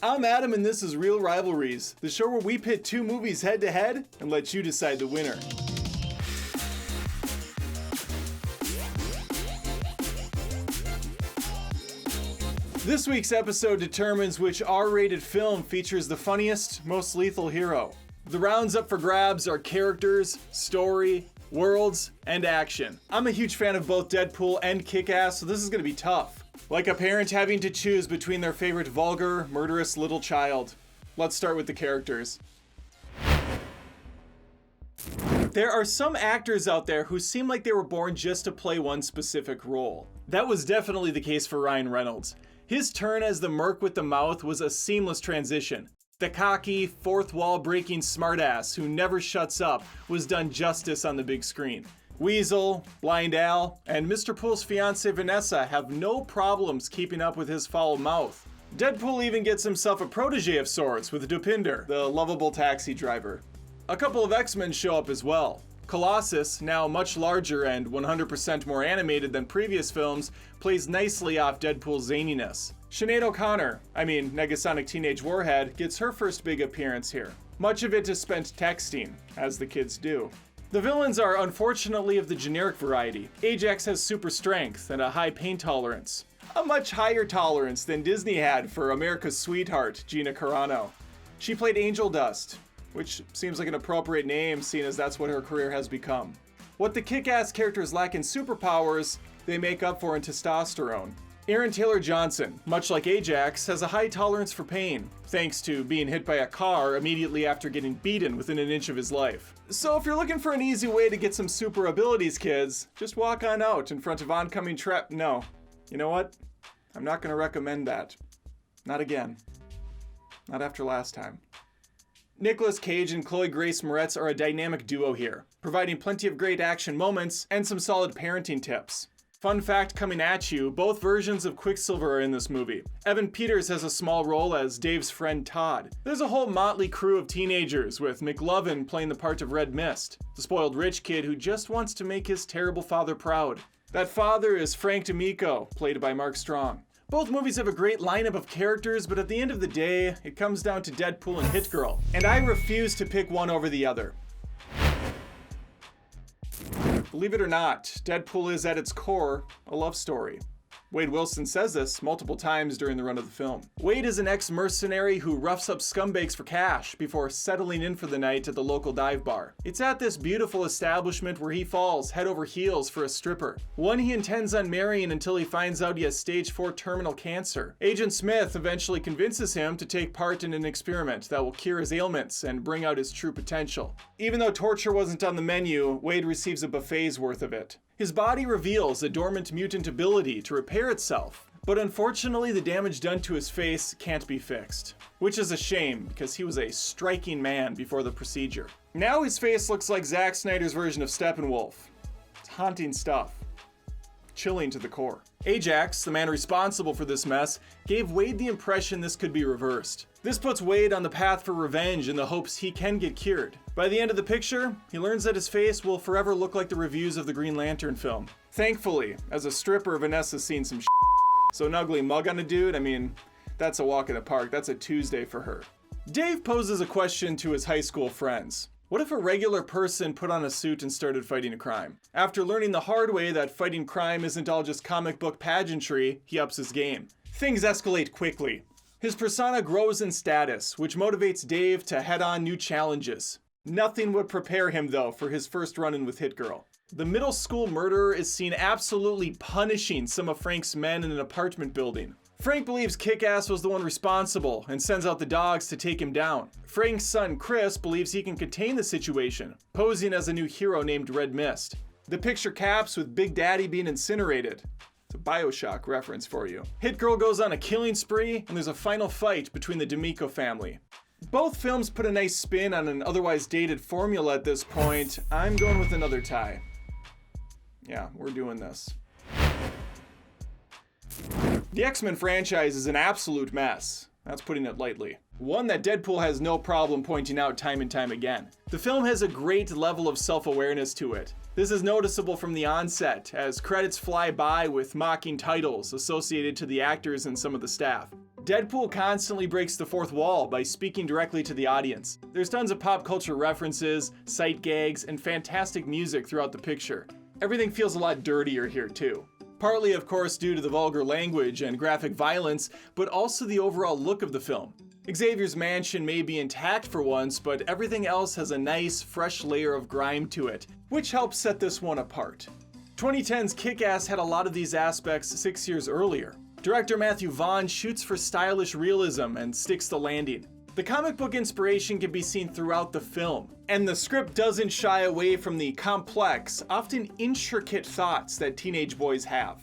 I'm Adam and this is Reel Rivalries, the show where we pit two movies head to head and let you decide the winner. This week's episode determines which R-rated film features the funniest, most lethal hero. The rounds up for grabs are characters, story, worlds, and action. I'm a huge fan of both Deadpool and Kick-Ass, so this is gonna be tough. Like a parent having to choose between their favorite vulgar, murderous little child. Let's start with the characters. There are some actors out there who seem like they were born just to play one specific role. That was definitely the case for Ryan Reynolds. His turn as the merc with the mouth was a seamless transition. The cocky, fourth wall breaking smartass who never shuts up was done justice on the big screen. Weasel, Blind Al, and Mr. Pool's fiancée Vanessa have no problems keeping up with his foul mouth. Deadpool even gets himself a protege of sorts with Dupinder, the lovable taxi driver. A couple of X-Men show up as well. Colossus, now much larger and 100% more animated than previous films, plays nicely off Deadpool's zaniness. Sinead O'Connor, Negasonic Teenage Warhead, gets her first big appearance here. Much of it is spent texting, as the kids do. The villains are unfortunately of the generic variety. Ajax has super strength and a high pain tolerance. A much higher tolerance than Disney had for America's sweetheart, Gina Carano. She played Angel Dust, which seems like an appropriate name seeing as that's what her career has become. What the Kick-Ass characters lack in superpowers, they make up for in testosterone. Aaron Taylor Johnson, much like Ajax, has a high tolerance for pain, thanks to being hit by a car immediately after getting beaten within an inch of his life. So if you're looking for an easy way to get some super abilities, kids, just walk on out in front of oncoming No. You know what? I'm not gonna recommend that. Not again. Not after last time. Nicolas Cage and Chloe Grace Moretz are a dynamic duo here, providing plenty of great action moments and some solid parenting tips. Fun fact coming at you, both versions of Quicksilver are in this movie. Evan Peters has a small role as Dave's friend Todd. There's a whole motley crew of teenagers, with McLovin playing the part of Red Mist, the spoiled rich kid who just wants to make his terrible father proud. That father is Frank D'Amico, played by Mark Strong. Both movies have a great lineup of characters, but at the end of the day, it comes down to Deadpool and Hit Girl, and I refuse to pick one over the other. Believe it or not, Deadpool is at its core a love story. Wade Wilson says this multiple times during the run of the film. Wade is an ex-mercenary who roughs up scumbags for cash before settling in for the night at the local dive bar. It's at this beautiful establishment where he falls head over heels for a stripper, one he intends on marrying until he finds out he has stage 4 terminal cancer. Agent Smith eventually convinces him to take part in an experiment that will cure his ailments and bring out his true potential. Even though torture wasn't on the menu, Wade receives a buffet's worth of it. His body reveals a dormant mutant ability to repair itself, but unfortunately the damage done to his face can't be fixed. Which is a shame, because he was a striking man before the procedure. Now his face looks like Zack Snyder's version of Steppenwolf. It's haunting stuff. Chilling to the core. Ajax, the man responsible for this mess, gave Wade the impression this could be reversed. This puts Wade on the path for revenge in the hopes he can get cured. By the end of the picture, he learns that his face will forever look like the reviews of the Green Lantern film. Thankfully, as a stripper, Vanessa's seen some so an ugly mug on a dude, that's a walk in the park. That's a Tuesday for her. Dave poses a question to his high school friends. What if a regular person put on a suit and started fighting a crime? After learning the hard way that fighting crime isn't all just comic book pageantry, he ups his game. Things escalate quickly. His persona grows in status, which motivates Dave to head on new challenges. Nothing would prepare him, though, for his first run-in with Hit Girl. The middle school murderer is seen absolutely punishing some of Frank's men in an apartment building. Frank believes Kick-Ass was the one responsible and sends out the dogs to take him down. Frank's son Chris believes he can contain the situation, posing as a new hero named Red Mist. The picture caps with Big Daddy being incinerated. It's a BioShock reference for you. Hit Girl goes on a killing spree, and there's a final fight between the D'Amico family. Both films put a nice spin on an otherwise dated formula at this point. I'm going with another tie. Yeah, we're doing this. The X-Men franchise is an absolute mess. That's putting it lightly. One that Deadpool has no problem pointing out time and time again. The film has a great level of self-awareness to it. This is noticeable from the onset, as credits fly by with mocking titles associated to the actors and some of the staff. Deadpool constantly breaks the fourth wall by speaking directly to the audience. There's tons of pop culture references, sight gags, and fantastic music throughout the picture. Everything feels a lot dirtier here too. Partly, of course, due to the vulgar language and graphic violence, but also the overall look of the film. Xavier's mansion may be intact for once, but everything else has a nice, fresh layer of grime to it, which helps set this one apart. 2010's Kick-Ass had a lot of these aspects 6 years earlier. Director Matthew Vaughn shoots for stylish realism and sticks the landing. The comic book inspiration can be seen throughout the film, and the script doesn't shy away from the complex, often intricate thoughts that teenage boys have.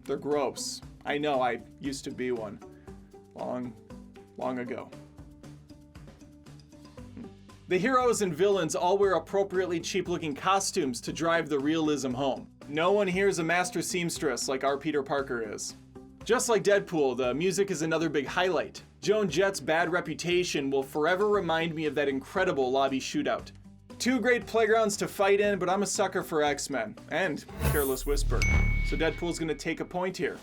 They're gross. I know, I used to be one. Long ago. The heroes and villains all wear appropriately cheap-looking costumes to drive the realism home. No one here is a master seamstress like our Peter Parker is. Just like Deadpool, the music is another big highlight. Joan Jett's bad reputation will forever remind me of that incredible lobby shootout. Two great playgrounds to fight in, but I'm a sucker for X-Men and Careless Whisper. So Deadpool's gonna take a point here.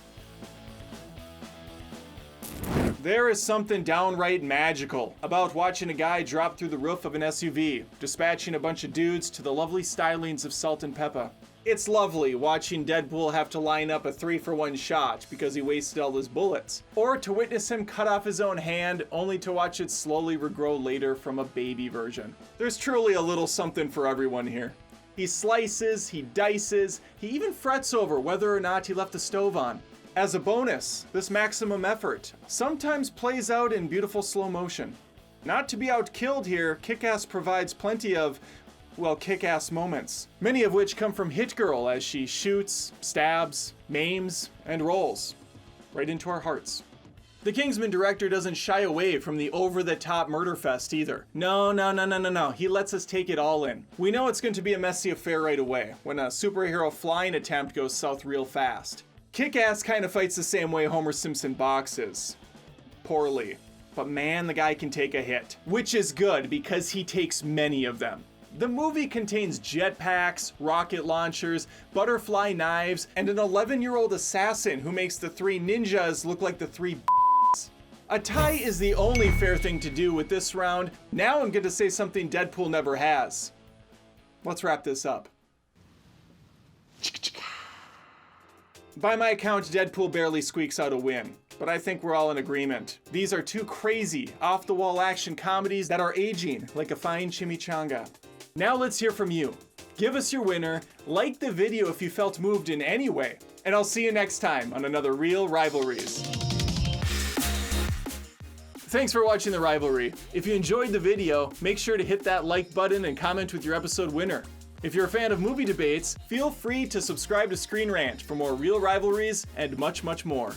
There is something downright magical about watching a guy drop through the roof of an SUV, dispatching a bunch of dudes to the lovely stylings of Salt and Pepper. It's lovely watching Deadpool have to line up a 3-for-1 shot because he wasted all his bullets, or to witness him cut off his own hand only to watch it slowly regrow later from a baby version. There's truly a little something for everyone here. He slices, he dices, he even frets over whether or not he left the stove on. As a bonus, this maximum effort sometimes plays out in beautiful slow motion. Not to be outkilled here, Kick-Ass provides plenty of, well, kick-ass moments, many of which come from Hit Girl as she shoots, stabs, maims, and rolls right into our hearts. The Kingsman director doesn't shy away from the over-the-top murder fest either. No. He lets us take it all in. We know it's going to be a messy affair right away when a superhero flying attempt goes south real fast. Kick-Ass kind of fights the same way Homer Simpson boxes. Poorly. But man, the guy can take a hit. Which is good because he takes many of them. The movie contains jetpacks, rocket launchers, butterfly knives, and an 11-year-old assassin who makes the three ninjas look like the three A tie is the only fair thing to do with this round. Now I'm going to say something Deadpool never has. Let's wrap this up. By my account, Deadpool barely squeaks out a win, but I think we're all in agreement. These are two crazy, off-the-wall action comedies that are aging like a fine chimichanga. Now let's hear from you. Give us your winner, like the video if you felt moved in any way, and I'll see you next time on another Reel Rivalries. Thanks for watching the rivalry. If you enjoyed the video, make sure to hit that like button and comment with your episode winner. If you're a fan of movie debates, feel free to subscribe to ScreenRant for more Reel Rivalries and much more.